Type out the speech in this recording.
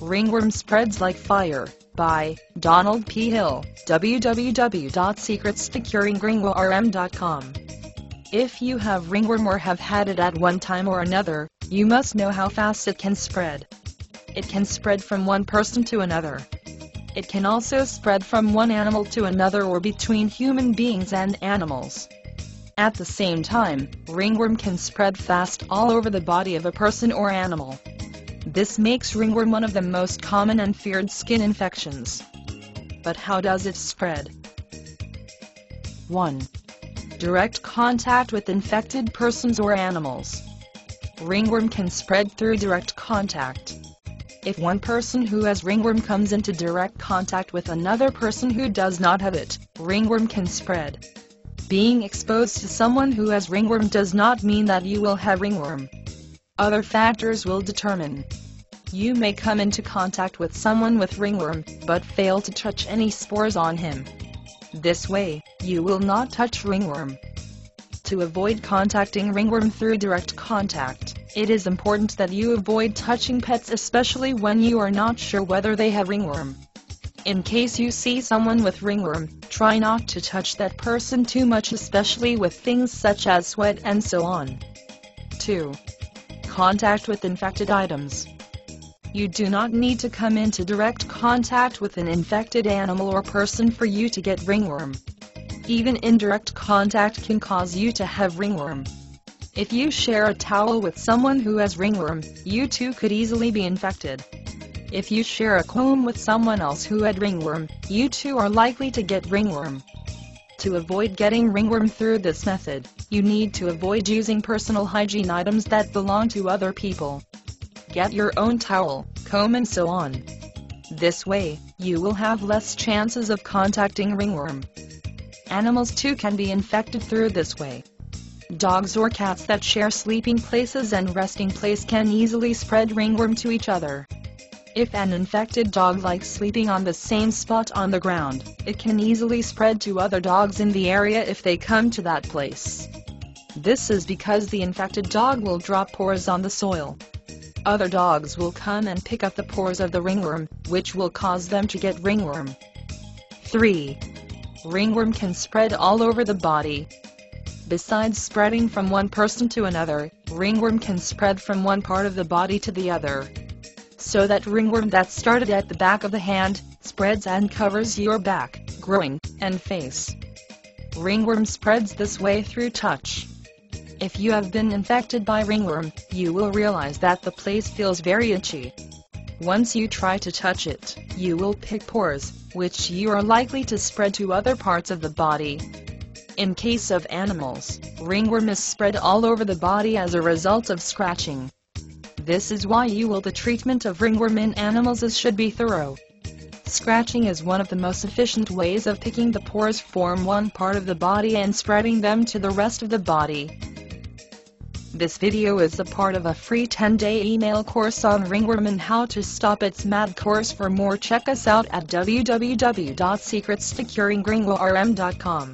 Ringworm Spreads Like Fire, by Donald P. Hill, www.secretssecuringringworm.com. If you have ringworm or have had it at one time or another, you must know how fast it can spread. It can spread from one person to another. It can also spread from one animal to another or between human beings and animals. At the same time, ringworm can spread fast all over the body of a person or animal. This makes ringworm one of the most common and feared skin infections. But how does it spread? 1. Direct contact with infected persons or animals. Ringworm can spread through direct contact. If one person who has ringworm comes into direct contact with another person who does not have it, ringworm can spread. Being exposed to someone who has ringworm does not mean that you will have ringworm. Other factors will determine. You may come into contact with someone with ringworm, but fail to touch any spores on him. This way, you will not touch ringworm. To avoid contacting ringworm through direct contact, it is important that you avoid touching pets, especially when you are not sure whether they have ringworm. In case you see someone with ringworm, try not to touch that person too much, especially with things such as sweat and so on. 2. Contact with infected items. You do not need to come into direct contact with an infected animal or person for you to get ringworm. Even indirect contact can cause you to have ringworm. If you share a towel with someone who has ringworm, you too could easily be infected. If you share a comb with someone else who had ringworm, you too are likely to get ringworm. To avoid getting ringworm through this method, you need to avoid using personal hygiene items that belong to other people. Get your own towel, comb and so on. This way, you will have less chances of contacting ringworm. Animals too can be infected through this way. Dogs or cats that share sleeping places and resting place can easily spread ringworm to each other. If an infected dog likes sleeping on the same spot on the ground, it can easily spread to other dogs in the area if they come to that place. This is because the infected dog will drop pores on the soil. Other dogs will come and pick up the pores of the ringworm, which will cause them to get ringworm. 3. Ringworm can spread all over the body. Besides spreading from one person to another, ringworm can spread from one part of the body to the other. So that ringworm that started at the back of the hand, spreads and covers your back, groin, and face. Ringworm spreads this way through touch. If you have been infected by ringworm, you will realize that the place feels very itchy. Once you try to touch it, you will pick pores, which you are likely to spread to other parts of the body. In case of animals, ringworm is spread all over the body as a result of scratching. This is why the treatment of ringworm in animals should be thorough. Scratching is one of the most efficient ways of picking the pores from one part of the body and spreading them to the rest of the body. This video is a part of a free 10-day email course on ringworm and how to stop its mad course. For more, check us out at www.secretssecuringringworm.com.